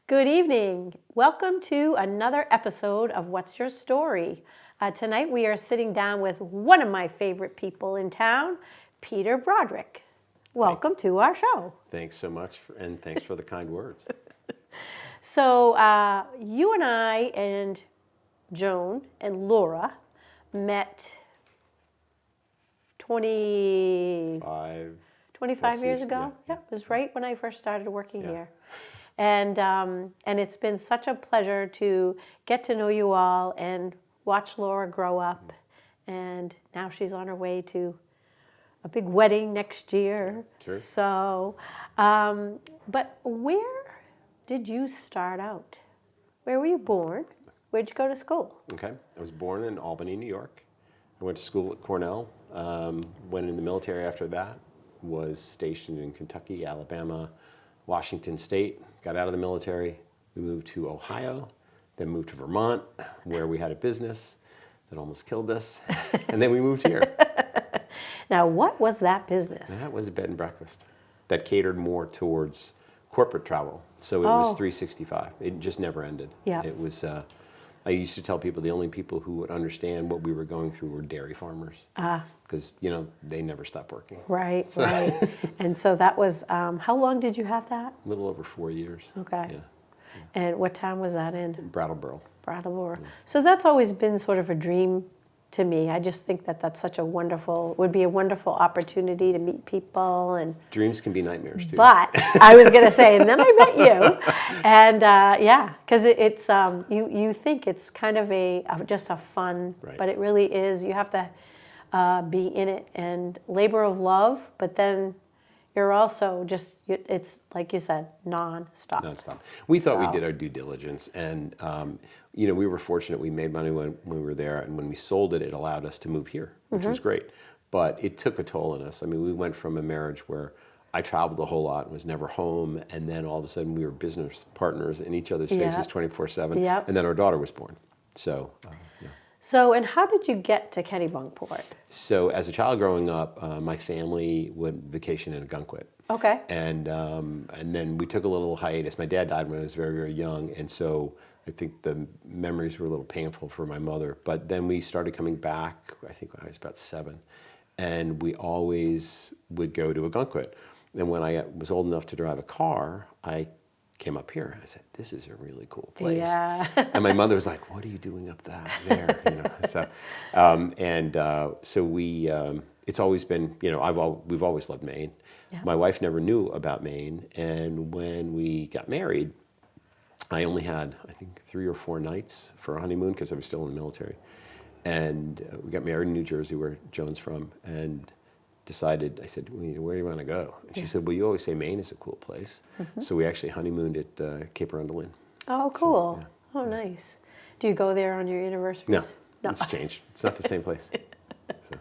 Good evening. Welcome to another episode of What's Your Story? Tonight we are sitting down with one of my favorite people in town, Peter Broderick. Welcome to our show. Thanks so much, and thanks for the kind words. So you and I and Joan and Laura met 25 years ago. Yeah, it was right when I first started working here. And it's been such a pleasure to get to know you all and watch Laura grow up. And now she's on her way to a big wedding next year. Sure. So, but where did you start out? Where were you born? Where'd you go to school? Okay, I was born in Albany, New York. I went to school at Cornell, went in the military after that, was stationed in Kentucky, Alabama, Washington State, got out of the military. We moved to Ohio, then moved to Vermont, where we had a business that almost killed us, and then we moved here. Now, what was that business? That was a bed and breakfast that catered more towards corporate travel. So it was 365. It just never ended. Yeah. It was. I used to tell people the only people who would understand what we were going through were dairy farmers, because they never stopped working. Right, right. And so that was, how long did you have that? A little over 4 years. Okay. Yeah. And what town was that in? Brattleboro. Brattleboro. So that's always been sort of a dream to me. I just think that that's such a would be a wonderful opportunity to meet people. And Dreams can be nightmares too. But I was going to say, and then I met you, and because it's you think it's kind of just a fun, Right. but it really is. You have to be in it and labor of love, but then you're also it's like you said, non-stop. Non-stop. We thought we did our due diligence, and we were fortunate. We made money when we were there, and when we sold it, it allowed us to move here, which was great. But it took a toll on us. I mean, we went from a marriage where I traveled a whole lot and was never home, and then all of a sudden we were business partners in each other's faces 24/7, and then our daughter was born. So. So, and how did you get to Kennebunkport? So, as a child growing up, my family would vacation in Ogunquit. Okay. And then we took a little hiatus. My dad died when I was very, very young, and so I think the memories were a little painful for my mother. But then we started coming back, I think when I was about 7, and we always would go to Ogunquit. And when I was old enough to drive a car, I came up here. I said, "This is a really cool place." Yeah. And my mother was like, "What are you doing up there?" So, so we. It's always been, we've always loved Maine. Yeah. My wife never knew about Maine, and when we got married, I only had, I think, 3 or 4 nights for a honeymoon because I was still in the military, and we got married in New Jersey, where Joan's from, and decided, I said, "Where do you want to go?" And she said, "Well, you always say Maine is a cool place." So we actually honeymooned at Cape Arundel Inn. Oh, cool. So, Oh, nice. Do you go there on your anniversaries? No, it's changed. It's not the same place. So.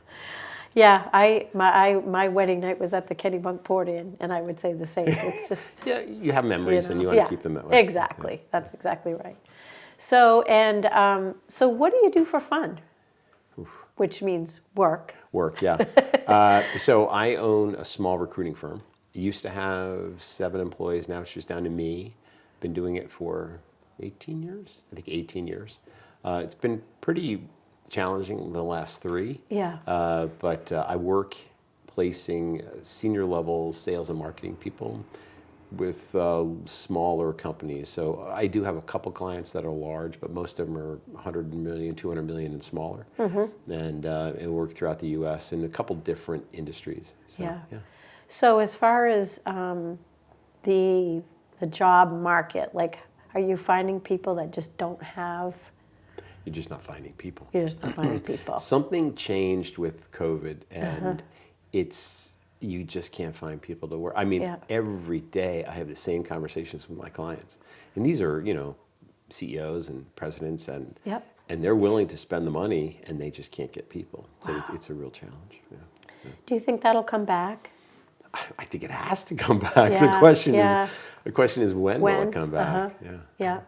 Yeah, my wedding night was at the Kennebunkport Inn, and I would say the same. It's just Yeah, you have memories and you want to keep them that way. Exactly. Yeah. That's exactly right. So, so what do you do for fun? Which means work. Work, yeah. So I own a small recruiting firm. It used to have 7 employees. Now it's just down to me. Been doing it for 18 years. I think 18 years. It's been pretty challenging the last 3. Yeah. But I work placing senior level sales and marketing people with smaller companies. So I do have a couple clients that are large, but most of them are 100 million, 200 million and smaller. And work throughout the U.S. in a couple different industries. So, yeah. So as far as the job market, like, are you finding people that just don't have? You're just not finding people. You're just not finding people. Something changed with COVID, and you just can't find people to work. I mean, every day I have the same conversations with my clients. And these are, CEOs and presidents, and they're willing to spend the money, and they just can't get people. So it's a real challenge. Yeah. Do you think that'll come back? I think it has to come back. The question is when will it come back? Yeah.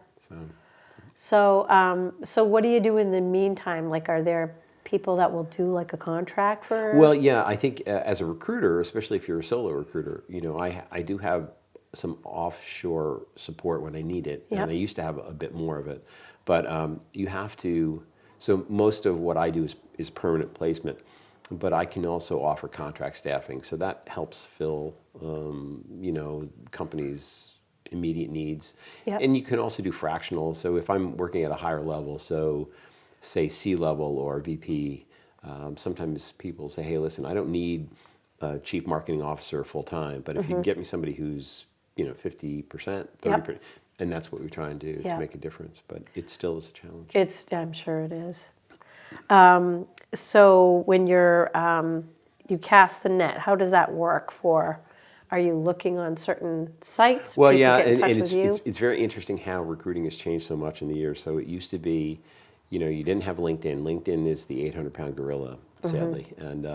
So what do you do in the meantime? Like, are there people that will do like a contract for? Well, yeah, I think as a recruiter, especially if you're a solo recruiter, I do have some offshore support when I need it, Yep. and I used to have a bit more of it. But you have to, so most of what I do is permanent placement, but I can also offer contract staffing. So that helps fill, companies' immediate needs. Yep. And you can also do fractional. So if I'm working at a higher level, so say C-level or VP, sometimes people say, hey, listen, I don't need a chief marketing officer full-time, but if you can get me somebody who's 50%, 30%, Yep. and that's what we try and do Yeah. to make a difference. But it still is a challenge. I'm sure it is. So when you cast the net, how does that work are you looking on certain sites? Well, People yeah, get in touch and with you? it's very interesting how recruiting has changed so much in the years. So it used to be, you didn't have LinkedIn. LinkedIn is the 800-pound gorilla, sadly. And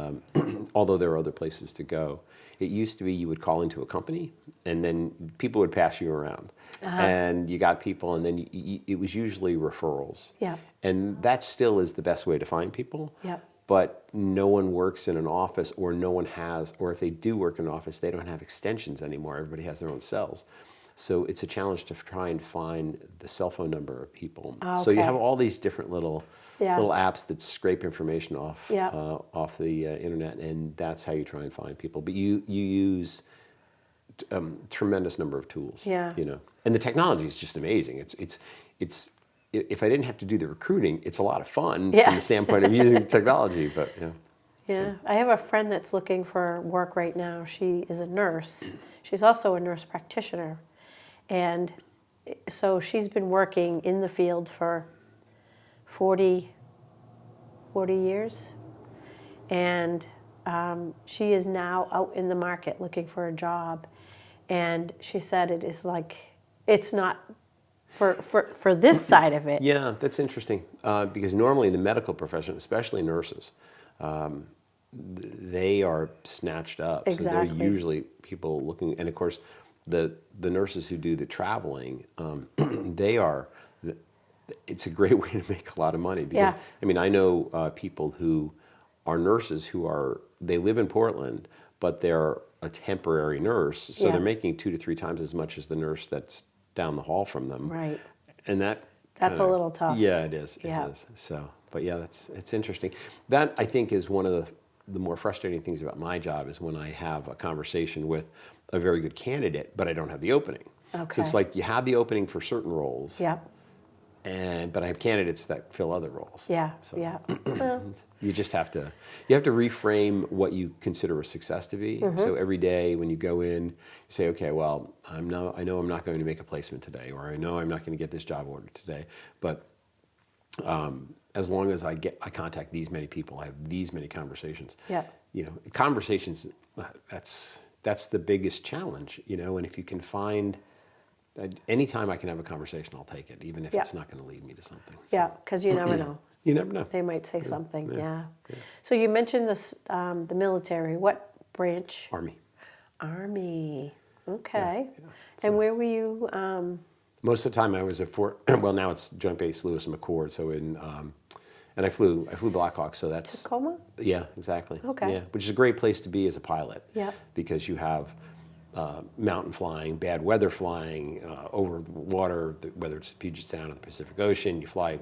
although there are other places to go, it used to be you would call into a company, and then people would pass you around. And you got people, and then it was usually referrals. Yeah. And that still is the best way to find people. Yeah. But no one works in an office, or no one has, or if they do work in an office, they don't have extensions anymore. Everybody has their own cells. So it's a challenge to try and find the cell phone number of people. Oh, So you okay. have all these different little apps that scrape information off Yeah. off the internet, and that's how you try and find people. But you use tremendous number of tools. Yeah. And the technology is just amazing. It's if I didn't have to do the recruiting, it's a lot of fun Yeah. from the standpoint of using technology. But yeah. Yeah, I have a friend that's looking for work right now. She is a nurse. She's also a nurse practitioner. And so she's been working in the field for 40 years. And she is now out in the market looking for a job. And she said it is like, it's not for this side of it. Yeah, that's interesting because normally in the medical profession, especially nurses, they are snatched up. Exactly. So they're usually people looking, and of course, the nurses who do the traveling, it's a great way to make a lot of money because I know people who are nurses they live in Portland, but they're a temporary nurse, so they're making 2 to 3 times as much as the nurse that's down the hall from them. Right. And that's a little tough. Yeah, it is. Yeah. It is. So, but yeah, it's interesting. That I think is one of the more frustrating things about my job is when I have a conversation with a very good candidate, but I don't have the opening. Okay. So it's like you have the opening for certain roles. Yeah. But I have candidates that fill other roles. Yeah. So Yeah. Well, you just have to reframe what you consider a success to be. So every day when you go in, you say, okay, well, I know I'm not going to make a placement today, or I know I'm not going to get this job order today, but as long as I contact these many people, I have these many conversations. Yeah. Conversations, that's the biggest challenge, and if you can find, anytime I can have a conversation, I'll take it, even if it's not going to lead me to something. So. yeah, because you never know. You never know. They might say something. Yeah. So you mentioned this, the military. What branch? Army. Army. Okay. Yeah. And where were you? Most of the time I was at Fort, well, now it's Joint Base Lewis and McChord, so and I flew Black Hawk, so that's... Tacoma? Yeah, exactly. Okay. Yeah, which is a great place to be as a pilot. Yeah. Because you have mountain flying, bad weather flying, over water, whether it's Puget Sound or the Pacific Ocean, you fly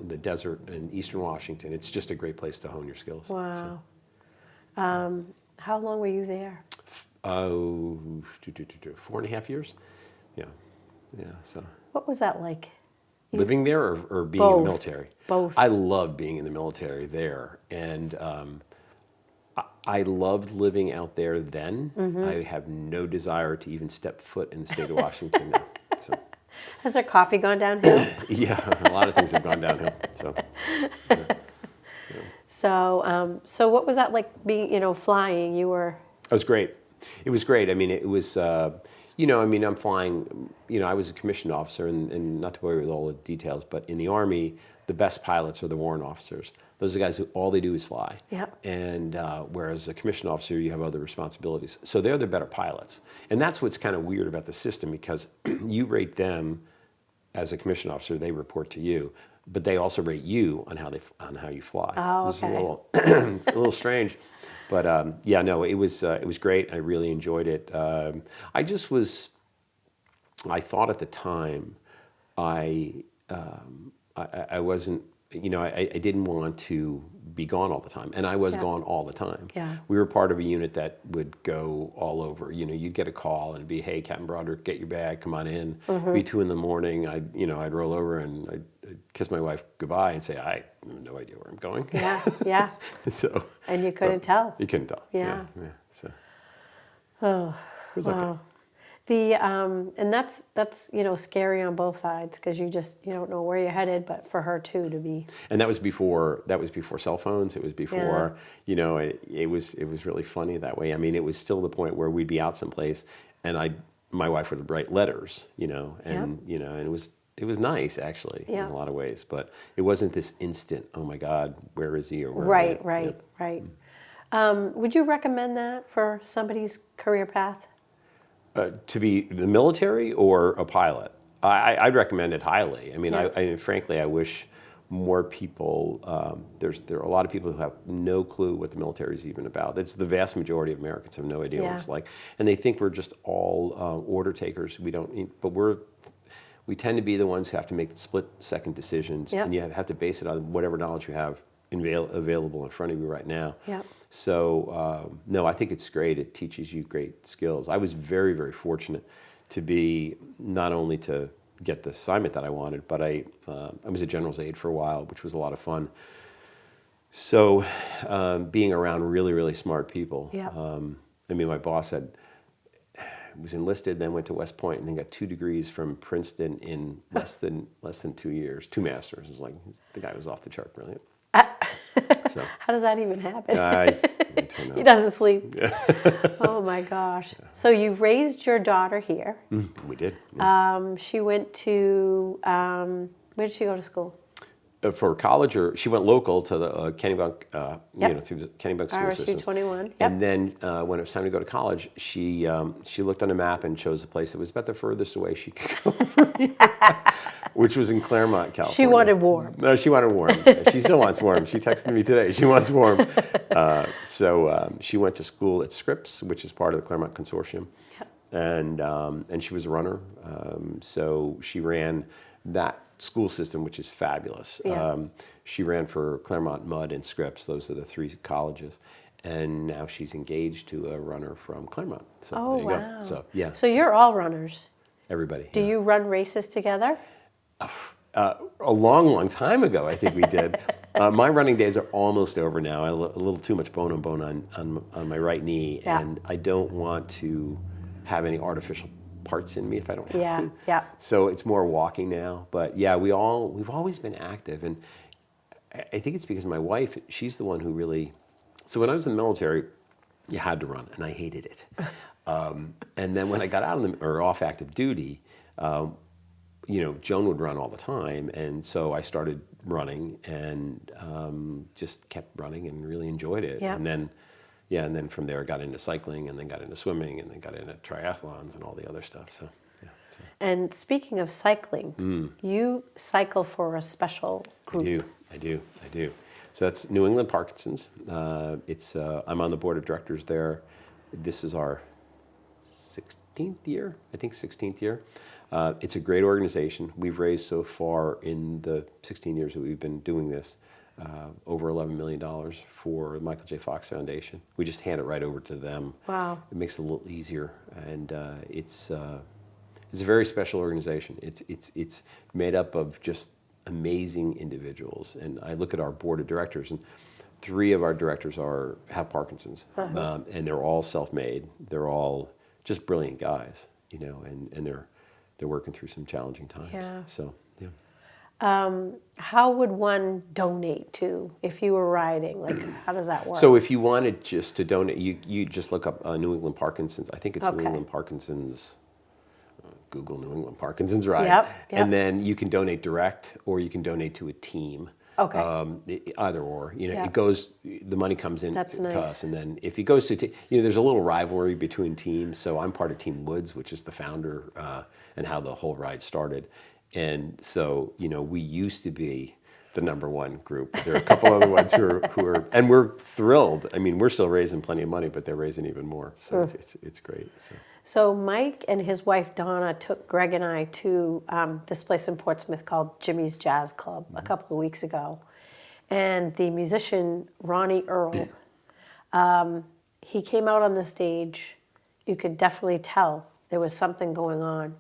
the desert in eastern Washington. It's just a great place to hone your skills. Wow. How long were you there? 4.5 years. Yeah. Yeah, so... What was that like? Living there or being in the military? Both. I loved being in the military there. And I loved living out there then. I have no desire to even step foot in the state of Washington now. So. Has their coffee gone downhill? Yeah, a lot of things have gone downhill. So, So what was that like being, flying? You were... It was great. It was great. I mean, it was... I'm flying, I was a commissioned officer, and not to bore you with all the details, but in the Army, the best pilots are the warrant officers. Those are the guys who all they do is fly. Yep. And whereas a commissioned officer, you have other responsibilities. So they're the better pilots. And that's what's kind of weird about the system, because you rate them as a commissioned officer, they report to you, but they also rate you on how you fly. Oh, This okay. it's a little strange. But it was great. I really enjoyed it. I just was I thought at the time I wasn't, I didn't want to be gone all the time. And I was gone all the time. Yeah. We were part of a unit that would go all over. You'd get a call and it'd be, hey, Captain Broderick, get your bag, come on in. It'd be 2 a.m. I'd roll over and I'd kiss my wife goodbye and say, I have no idea where I'm going. Yeah, yeah. So. And you couldn't tell. You couldn't tell. Yeah. So. Oh, it was wow. okay. And that's scary on both sides because you don't know where you're headed, but for her too to be. And that was before cell phones. It was before, it was really funny that way. I mean, it was still the point where we'd be out someplace and my wife would write letters, and it was nice actually in a lot of ways, but it wasn't this instant, oh my God, where is he or where Right. Would you recommend that for somebody's career path? To be the military or a pilot? I'd recommend it highly. I mean, frankly, I wish more people, there are a lot of people who have no clue what the military is even about. It's the vast majority of Americans have no idea what it's like. And they think we're just all order takers. But we tend to be the ones who have to make the split-second decisions. And you have to base it on whatever knowledge you have available in front of you right now. Yep. So, no, I think it's great. It teaches you great skills. I was very, very fortunate to be not only to get the assignment that I wanted, but I was a general's aide for a while, which was a lot of fun. So, being around really, really smart people. Yep. I mean, my boss was enlisted, then went to West Point, and then got 2 degrees from Princeton in less than 2 years, 2 masters. It was like the guy was off the chart brilliant. So, how does that even happen? He doesn't sleep. Oh my gosh. So you raised your daughter here. We did. Yeah. She went to, where did she go to school? For college, or she went local to the Kennebunk, through the Kennebunk school system. RSU 21. Yep. And then when it was time to go to college, she looked on a map and chose a place that was about the furthest away she could go from here, which was in Claremont, California. She wanted warm. No, she wanted warm. She still wants warm. She texted me today. She wants warm. So she went to school at Scripps, which is part of the Claremont Consortium, and she was a runner. So she ran that school system, which is fabulous. Yeah. She ran for Claremont, Mudd, and Scripps. Those are the 3 colleges. And now she's engaged to a runner from Claremont. So there you go. So, yeah. So you're all runners. Everybody. Do you run races together? A long, long time ago, I think we did. My running days are almost over now. I have a little too much bone on my right knee, and I don't want to have any artificial parts in me if I don't have to. Yeah. So it's more walking now. But yeah, we've always been active, and I think it's because my wife, she's the one who really. So when I was in the military, you had to run, and I hated it. And then when I got out off active duty, Joan would run all the time, and so I started running and just kept running and really enjoyed it. Yeah. And then from there I got into cycling, and then got into swimming, and then got into triathlons and all the other stuff. So, yeah. And speaking of cycling, you cycle for a special group. I do. So that's New England Parkinson's. I'm on the board of directors there. This is our 16th year. It's a great organization. We've raised so far in the 16 years that we've been doing this over $11 million for the Michael J. Fox Foundation. We just hand it right over to them. Wow. It makes it a little easier, and it's a very special organization. It's made up of just amazing individuals, and I look at our board of directors, and 3 of our directors have Parkinson's, and they're all self-made. They're all just brilliant guys, and they're working through some challenging times. Yeah. So, yeah. How would one donate to if you were riding? Like, how does that work? So if you wanted just to donate, you just look up New England Parkinson's. I think it's New England Parkinson's. Google New England Parkinson's Ride. Yep. And then you can donate direct, or you can donate to a team. Okay. Either or, it goes. The money comes in That's to nice. us, and then if it goes to, there's a little rivalry between teams. So I'm part of Team Woods, which is the founder and how the whole ride started. And so we used to be the #1 group. There are a couple other ones who are, and we're thrilled. I mean, we're still raising plenty of money, but they're raising even more. So it's great. So Mike and his wife Donna took Greg and I to this place in Portsmouth called Jimmy's Jazz Club a couple of weeks ago. And the musician Ronnie Earl, he came out on the stage. You could definitely tell there was something going on.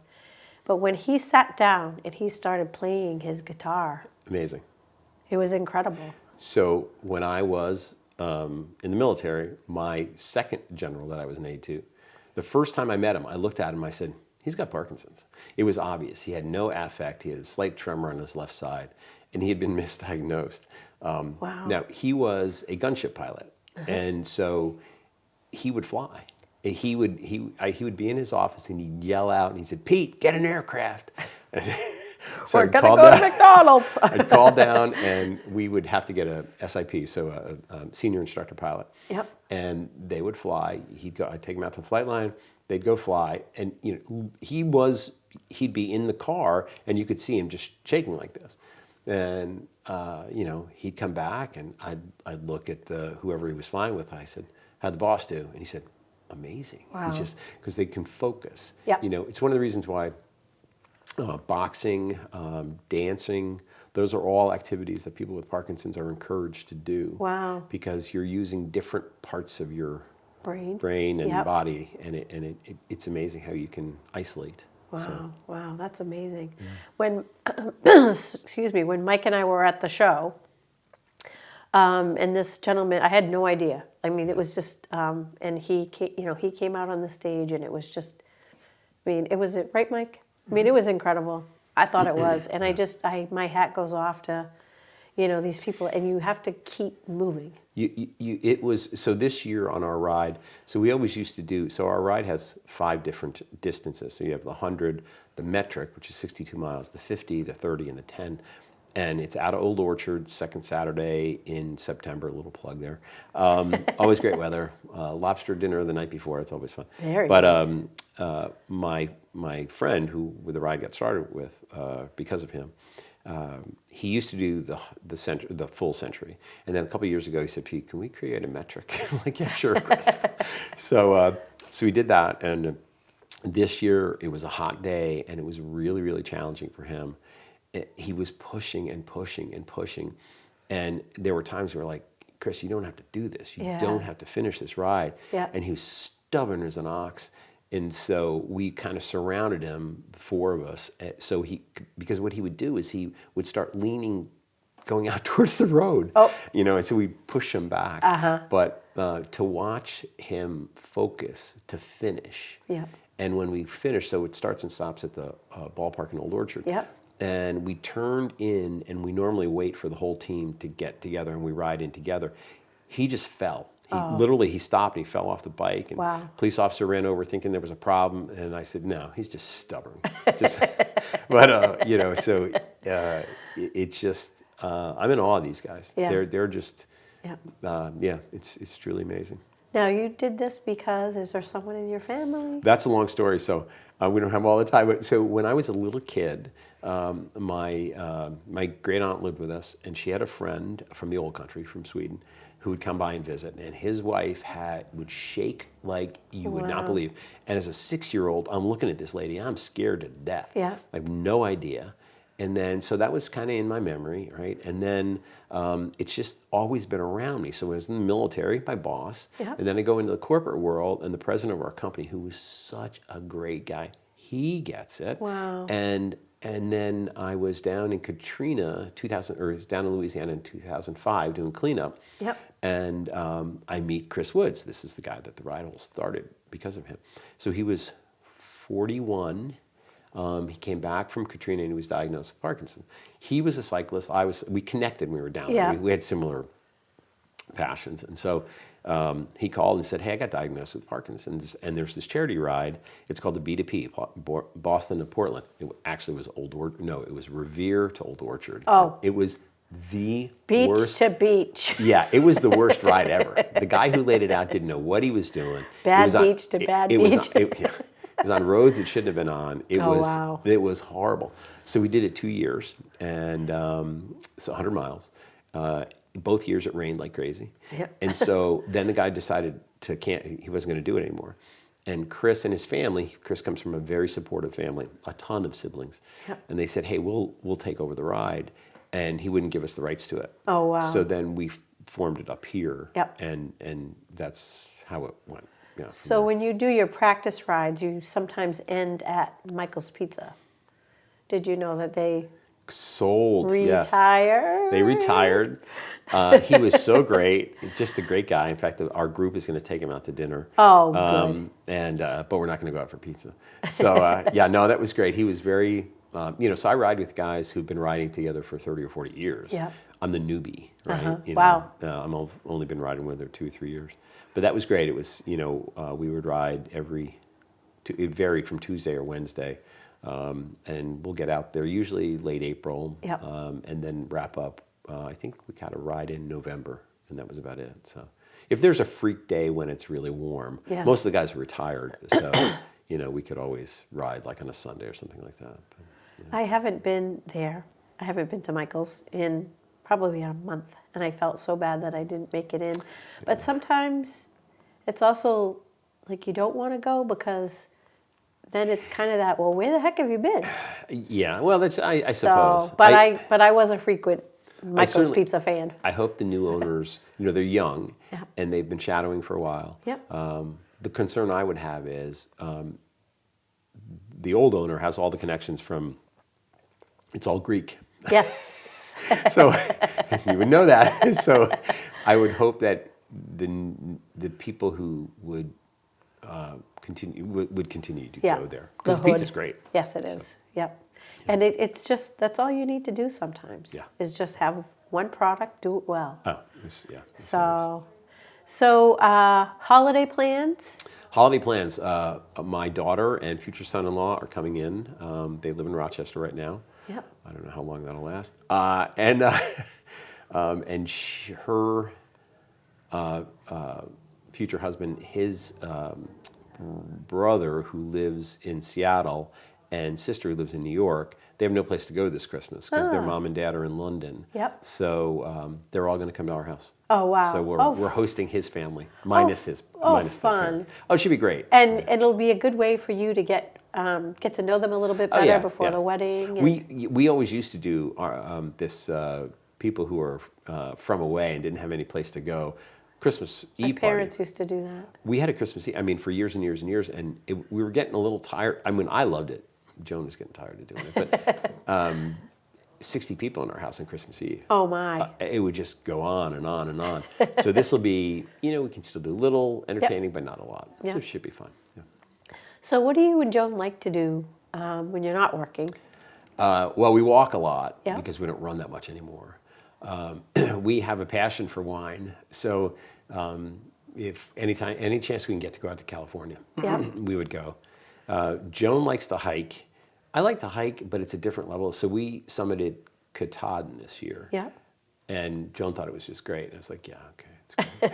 But when he sat down and he started playing his guitar, amazing. It was incredible. So when I was in the military, my second general that I was an aide to, the first time I met him, I looked at him, I said, he's got Parkinson's. It was obvious. He had no affect. He had a slight tremor on his left side, and he had been misdiagnosed. Wow. Now, he was a gunship pilot, and so he would fly. He would be in his office, and he'd yell out, and he said, Pete, get an aircraft. So we're going to go to McDonald's. I'd call down, and we would have to get a SIP, so a senior instructor pilot. Yep. And they would fly. I'd take them out to the flight line. They'd go fly, and he'd be in the car, and you could see him just shaking like this. And he'd come back, and I'd look at whoever he was flying with. I said, "How'd the boss do?" And he said, "Amazing." Wow. He's just because they can focus. Yep. It's one of the reasons why. Boxing, dancing, those are all activities that people with Parkinson's are encouraged to do. Wow. Because you're using different parts of your brain and Yep. body, and it's amazing how you can isolate. Wow, So. wow, that's amazing. When, excuse me, when Mike and I were at the show, and this gentleman, I had no idea. I mean, it was just, and he came out on the stage, and it was just, it was it, right, Mike? It was incredible. I thought it was. And my hat goes off to, these people, and you have to keep moving. So this year on our ride, so we always used to do, so our ride has 5 different distances. So you have the 100, the metric, which is 62 miles, the 50, the 30, and the 10. And it's out of Old Orchard, second Saturday in September, a little plug there. Always great weather. Lobster dinner the night before, it's always fun. Very nice. My friend who the ride got started with, because of him, he used to do the full century. And then a couple of years ago, he said, Pete, can we create a metric? I'm like, yeah, sure, Chris. So we did that. And this year, it was a hot day, and it was really, really challenging for him. He was pushing and pushing and pushing. And there were times where like, Chris, you don't have to do this. You don't have to finish this ride. Yeah. And he was stubborn as an ox. And so we kind of surrounded him, the 4 of us. So because what he would do is he would start leaning, going out towards the road. Oh. And so we'd push him back. Uh-huh. But to watch him focus to finish. Yeah. And when we finished, so it starts and stops at the ballpark in Old Orchard. Yep. And we turned in, and we normally wait for the whole team to get together, and we ride in together. He just fell. He stopped, and he fell off the bike. And wow. Police officer ran over thinking there was a problem, and I said, no, he's just stubborn. But, so it's just, I'm in awe of these guys. Yeah. They're just, it's truly amazing. Now, you did this because, is there someone in your family? That's a long story, so we don't have all the time. But so when I was a little kid, my great aunt lived with us, and she had a friend from the old country, from Sweden, who would come by and visit. And his wife would shake like you would not believe. And as a 6-year-old, I'm looking at this lady, I'm scared to death. Yeah. I have no idea. And then, so that was kind of in my memory, right? And then it's just always been around me. So when I was in the military, my boss, and then I go into the corporate world, and the president of our company, who was such a great guy, he gets it. Wow. And then I was down in Katrina, down in Louisiana in 2005 doing cleanup. Yep. And I meet Chris Woods. This is the guy that the ride all started because of him. So he was 41. He came back from Katrina, and he was diagnosed with Parkinson's. He was a cyclist. We connected when we were down there. We had similar passions. And so he called and said, hey, I got diagnosed with Parkinson's, and there's this charity ride. It's called the B2P, Boston to Portland. It actually was it was Revere to Old Orchard. Oh. It was the beach worst. to beach. Yeah, it was the worst ride ever. The guy who laid it out didn't know what he was doing. Bad beach to bad beach. It was on roads it shouldn't have been on. Wow. It was horrible. So we did it 2 years, and it's 100 miles. Both years it rained like crazy. Yep. And so then the guy decided he wasn't going to do it anymore. And Chris and his family, Chris comes from a very supportive family, a ton of siblings. Yep. And they said, hey, we'll take over the ride. And he wouldn't give us the rights to it. Oh, wow. So then we formed it up here. Yep. And that's how it went. Yeah, so when you do your practice rides, you sometimes end at Michael's Pizza. Did you know that they sold? Retired? Yes. They retired. He was so great, just a great guy. In fact, our group is going to take him out to dinner. Oh, good. But we're not going to go out for pizza. So that was great. He was very, so I ride with guys who've been riding together for 30 or 40 years. Yeah. I'm the newbie, right? Uh-huh. Wow. I'm only been riding with her 2 or 3 years. But that was great. It was, we would ride it varied from Tuesday or Wednesday. And we'll get out there usually late April. Yep. And then wrap up. I think we kind of ride in November, and that was about it. So if there's a freak day when it's really warm, most of the guys are retired. So, we could always ride like on a Sunday or something like that. But, I haven't been there. I haven't been to Michael's in probably a month, and I felt so bad that I didn't make it in. But sometimes it's also like you don't want to go because then it's kind of that, well, where the heck have you been? Yeah, well, that's I suppose. But I was a frequent Michael's Pizza fan. I hope the new owners, they're young, Yeah. and they've been shadowing for a while. Yep. The concern I would have is the old owner has all the connections from, it's all Greek. Yes. So you would know that. So I would hope that the people who would continue to go there, because the pizza's great. Yes, it is. Yep. And it's just, that's all you need to do sometimes. Yeah. Is just have one product, do it well. Oh, yeah. So holiday plans? Holiday plans. My daughter and future son-in-law are coming in. They live in Rochester right now. Yep. I don't know how long that'll last. Her future husband, his brother who lives in Seattle, and sister who lives in New York, they have no place to go this Christmas because their mom and dad are in London. Yep. So they're all going to come to our house. Oh, wow. So we're hosting his family, minus minus the fun. parents. Oh, it should be great. And it'll be a good way for you to get to know them a little bit better before the wedding. We always used to do people who are from away and didn't have any place to go. Christmas Eve My parents used to do that. We had a Christmas Eve, for years and years and years, and we were getting a little tired. I loved it. Joan was getting tired of doing it, but 60 people in our house on Christmas Eve. Oh, my. It would just go on and on and on. So this will be, we can still do a little entertaining, but not a lot. So it should be fun. Yeah. So what do you and Joan like to do when you're not working? Well, we walk a lot because we don't run that much anymore. We have a passion for wine. So if any chance we can get to go out to California, we would go. Joan likes to hike. I like to hike, but it's a different level. So we summited Katahdin this year. Yeah. And Joan thought it was just great. I was like, yeah, okay, it's great.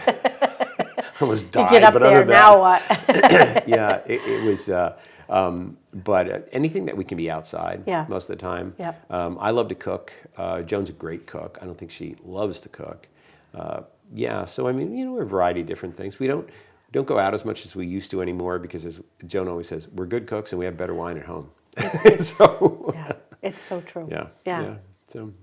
I almost died. You get up there, now what? Yeah, it was, but anything that we can be outside most of the time. Yeah. I love to cook. Joan's a great cook. I don't think she loves to cook. So we're a variety of different things. We don't go out as much as we used to anymore because, as Joan always says, we're good cooks and we have better wine at home. It's so true. Yeah. So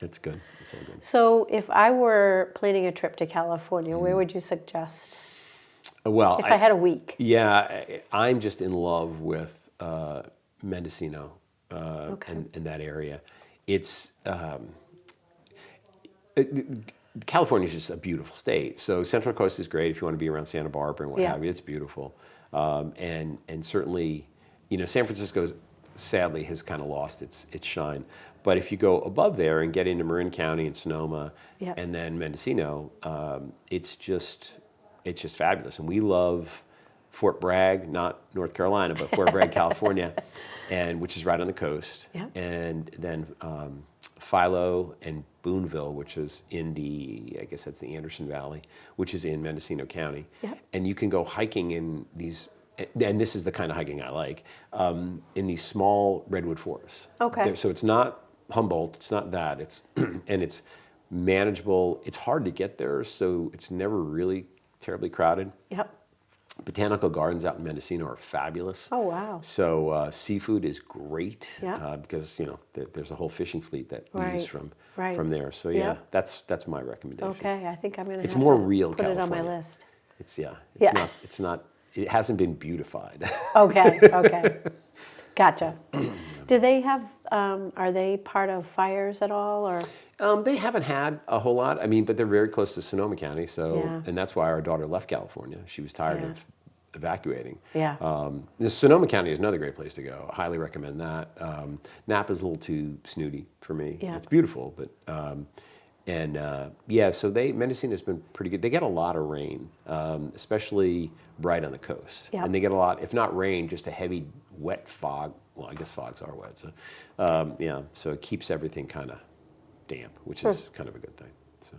it's good. It's all good. So if I were planning a trip to California, where would you suggest? Well, if I had a week. Yeah, I'm just in love with Mendocino and that area. It's California is just a beautiful state. So Central Coast is great if you want to be around Santa Barbara and what have you. It's beautiful, and certainly, San Francisco sadly has kind of lost its shine. But if you go above there and get into Marin County and Sonoma, and then Mendocino, it's just fabulous. And we love Fort Bragg, not North Carolina, but Fort Bragg, California, which is right on the coast. Yeah. And then Philo and Boonville, which is in I guess that's the Anderson Valley, which is in Mendocino County. Yeah. And you can go hiking in these and this is the kind of hiking I like, in these small redwood forests. Okay. So it's not Humboldt, it's not that, and it's manageable. It's hard to get there, so it's never really terribly crowded. Yep. Botanical gardens out in Mendocino are fabulous. Oh, wow. So seafood is great, Yeah. because there's a whole fishing fleet that leaves from there. So Yeah. that's my recommendation. Okay, I think I'm going to It's have more to real put it on my California. list. It's not. It hasn't been beautified. Okay, okay. Gotcha. Do they have, are they part of fires at all, or? They haven't had a whole lot. I mean, but they're very close to Sonoma County, so Yeah. and that's why our daughter left California. She was tired of evacuating. Yeah. The Sonoma County is another great place to go. I highly recommend that. Napa's a little too snooty for me. Yeah. It's beautiful, but so Mendocino has been pretty good. They get a lot of rain, especially right on the coast. Yep. And they get a lot, if not rain, just a heavy wet fog. Well, I guess fogs are wet, so so it keeps everything kind of damp, which is kind of a good thing. So.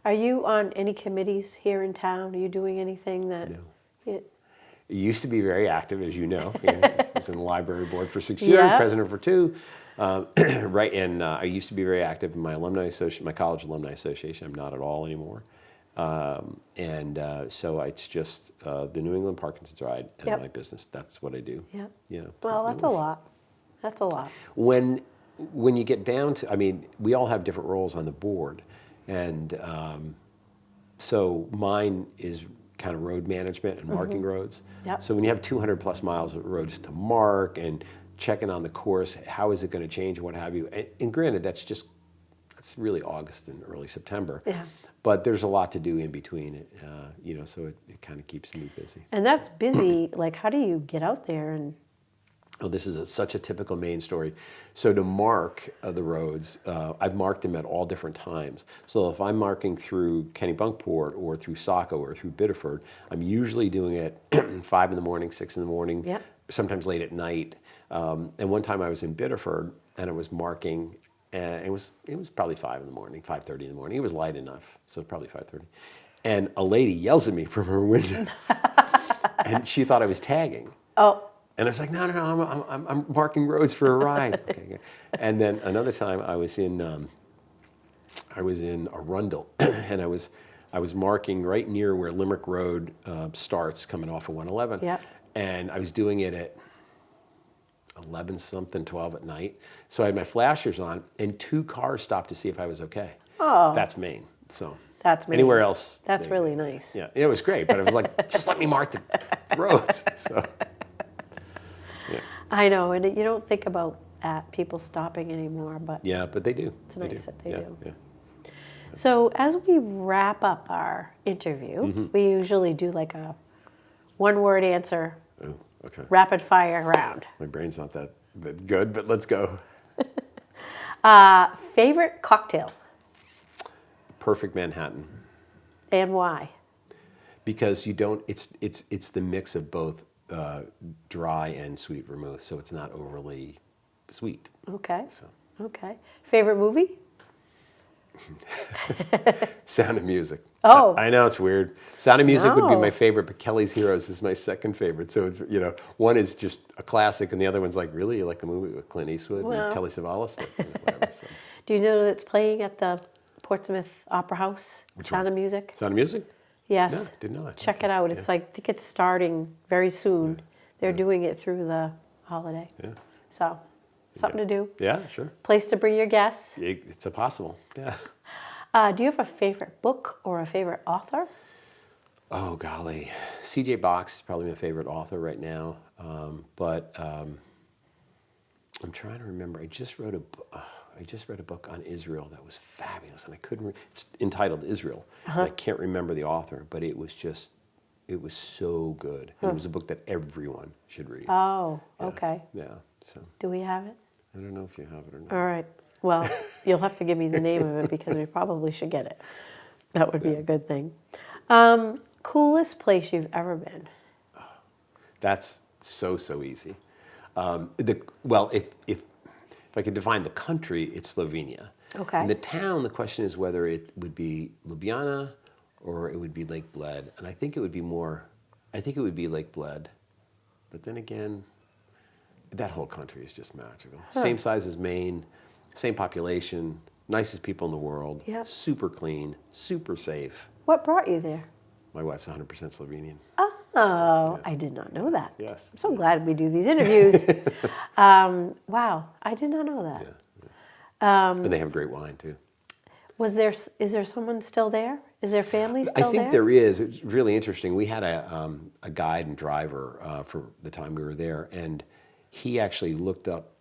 Are you on any committees here in town? Are you doing anything that? No. It used to be very active, as you know. I was in the library board for 6 years, Yeah. president for 2. Right, and I used to be very active in my my college alumni association. I'm not at all anymore. So it's just the New England Parkinson's Ride and Yep. my business. That's what I do. Yeah. Well, that's a lot. That's a lot. When you get down to, I mean, we all have different roles on the board, and so mine is kind of road management and marking roads. Yep. So when you have 200 plus miles of roads to mark and checking on the course, how is it going to change and what have you? And granted, that's really August and early September. Yeah. But there's a lot to do in between it, so it kind of keeps me busy. And that's busy. Like, how do you get out there and? Oh, this is such a typical Maine story. So to mark the roads, I've marked them at all different times. So if I'm marking through Kennebunkport or through Saco or through Biddeford, I'm usually doing it 5 in the morning, 6 in the morning, Yep. sometimes late at night. And one time I was in Biddeford and I was marking, and it was probably 5 in the morning, 5:30 in the morning. It was light enough, so probably 5:30. And a lady yells at me from her window, and she thought I was tagging. Oh. And I was like, no, I'm marking roads for a ride. Okay. And then another time I was in Arundel, and I was marking right near where Limerick Road starts, coming off of 111. Yep. And I was doing it at 11 something, 12 at night. So I had my flashers on, and 2 cars stopped to see if I was okay. Oh. That's Maine. So. That's Maine. Anywhere else. That's really nice. Yeah, it was great, but it was like, just let me mark the roads. So. I know, and you don't think about people stopping anymore, but Yeah, but they do. it's nice that they do. Yeah. So as we wrap up our interview, we usually do like a one-word answer, Oh, okay. rapid fire round. My brain's not that good, but let's go. Favorite cocktail Perfect Manhattan, and why? because you don't. It's the mix of both dry and sweet vermouth, so it's not overly sweet. Okay. So. Okay. Favorite movie? Sound of Music. Oh. I know it's weird. Sound of Music would be No. my favorite, but Kelly's Heroes is my second favorite. So it's one is just a classic, and the other one's like, really, you like the movie with Clint Eastwood Well. and Telly Savalas? But, whatever, so. Do you know that it's playing at the Portsmouth Opera House? Which Sound one? of Music? Sound of Music? Yes. No, didn't know that. Check Okay. it out. It's Yeah. I think it's starting very soon. They're doing it through the holiday. Yeah. So, something to do. Yeah, sure. Place to bring your guests. It's a possible. Yeah. Do you have a favorite book or a favorite author? Oh golly, C.J. Box is probably my favorite author right now. But I'm trying to remember. I just read a book on Israel that was fabulous, and I couldn't. It's entitled Israel. And I can't remember the author, but it was so good. And it was a book that everyone should read. Oh, Yeah. okay. Yeah. So Do we have it? I don't know if you have it or not. All right. Well, you'll have to give me the name of it because we probably should get it. That would be a good thing. Coolest place you've ever been? That's so easy. If I could define the country, it's Slovenia. Okay. And the town, the question is whether it would be Ljubljana or it would be Lake Bled. And I think it would be Lake Bled. But then again, that whole country is just magical. Same size as Maine, same population, nicest people in the world, super clean, super safe. What brought you there? My wife's 100% Slovenian. Oh, I did not know that. Yes. I'm so glad we do these interviews. Wow, I did not know that. And they have great wine too. Is there someone still there? Is there family still there? I think there is. It's really interesting. We had a guide and driver for the time we were there, and he actually looked up,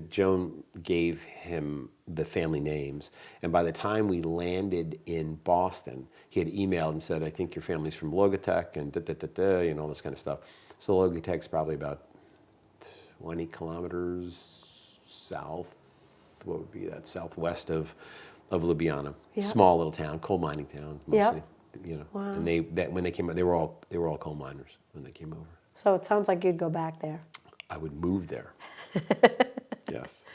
Joan gave him the family names, and by the time we landed in Boston, he had emailed and said, I think your family's from Logotech and all this kind of stuff. So Logotech's probably about 20 kilometers south, what would be that, southwest of Ljubljana. Small little town, coal mining town mostly. Wow. And when they came, they were all coal miners when they came over. So it sounds like you'd go back there. I would move there. Yes.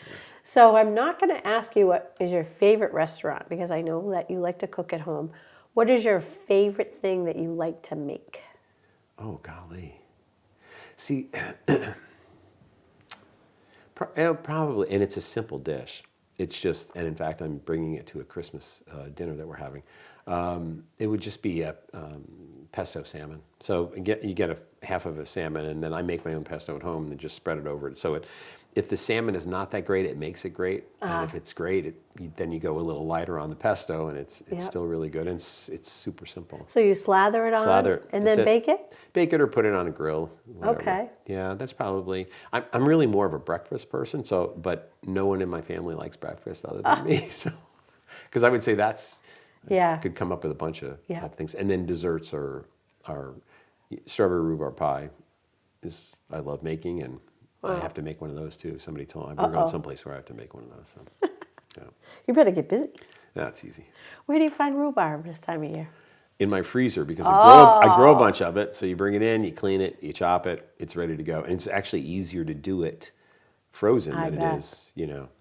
So I'm not going to ask you what is your favorite restaurant, because I know that you like to cook at home. What is your favorite thing that you like to make? Oh, golly. See, probably, and it's a simple dish. It's just, and in fact, I'm bringing it to a Christmas dinner that we're having. It would just be a pesto salmon. So you get a half of a salmon, and then I make my own pesto at home and then just spread it over it. So if the salmon is not that great, it makes it great. And if it's great, then you go a little lighter on the pesto, and it's still really good. And it's super simple. So you slather it on and then bake it? Bake it or put it on a grill. Whatever. Okay. Yeah, that's probably. I'm really more of a breakfast person. But no one in my family likes breakfast other than me. So, because I would say that's. I could come up with a bunch of things. And then desserts are strawberry rhubarb pie is I love making, and I have to make one of those too. Somebody told me we're going someplace where I have to make one of those. So, You better get busy. That's easy. Where do you find rhubarb this time of year? In my freezer, because I grow a bunch of it. So you bring it in, you clean it, you chop it, it's ready to go. And it's actually easier to do it frozen than it is,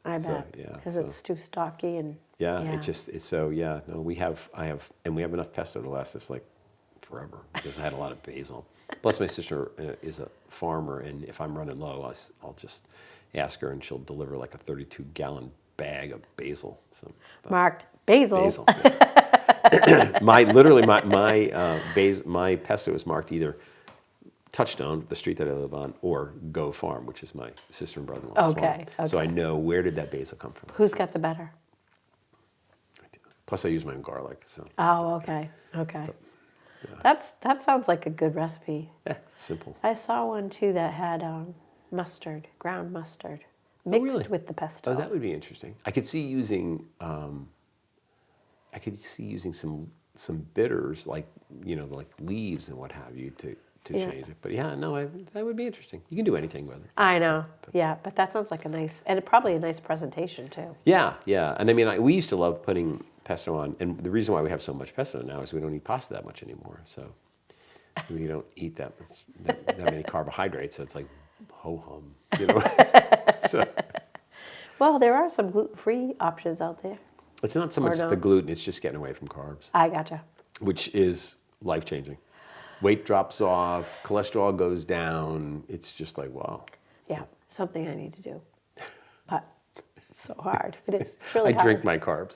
I bet. Because it's too stocky and. No, we have enough pesto to last us like forever, because I had a lot of basil. Plus my sister is a farmer, and if I'm running low, I'll just ask her, and she'll deliver like a 32-gallon bag of basil. So marked basil. Basil. Yeah. my pesto is marked either Touchstone, the street that I live on, or Go Farm, which is my sister and brother-in-law's farm. So I know where did that basil come from. Who's got the better? Plus, I use my own garlic. So. Oh, okay. But, that sounds like a good recipe. Yeah, it's simple. I saw one too that had mustard, ground mustard, mixed with the pesto. Oh, that would be interesting. I could see using some bitters, like like leaves and what have you, to change it. But that would be interesting. You can do anything with it. I know. But that sounds like probably a nice presentation too. Yeah. And I mean, we used to love putting pesto on, and the reason why we have so much pesto now is we don't eat pasta that much anymore. So we don't eat that many carbohydrates. So it's like ho hum, So. Well, there are some gluten-free options out there. It's not so much the gluten; it's just getting away from carbs. I gotcha. Which is life-changing. Weight drops off, cholesterol goes down. It's just like, wow. Something I need to do. But it's so hard. It is. It's really hard. I drink my carbs.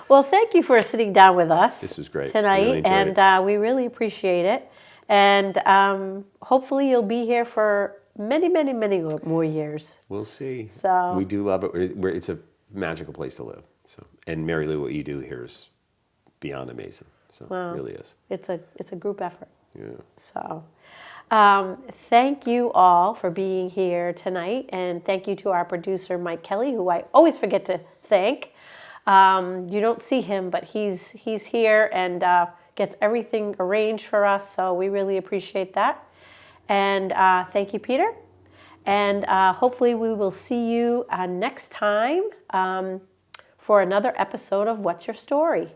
Well, thank you for sitting down with us. This was great. Tonight, really and we really appreciate it. And hopefully you'll be here for many, many, many more years. We'll see. So we do love it. It's a magical place to live. So, and Mary Lou, what you do here is beyond amazing. So it really is. It's a group effort. Yeah. So thank you all for being here tonight, and thank you to our producer Mike Kelly, who I always forget to thank. You don't see him, but he's here and gets everything arranged for us. So we really appreciate that. And thank you, Peter. And hopefully we will see you next time for another episode of What's Your Story?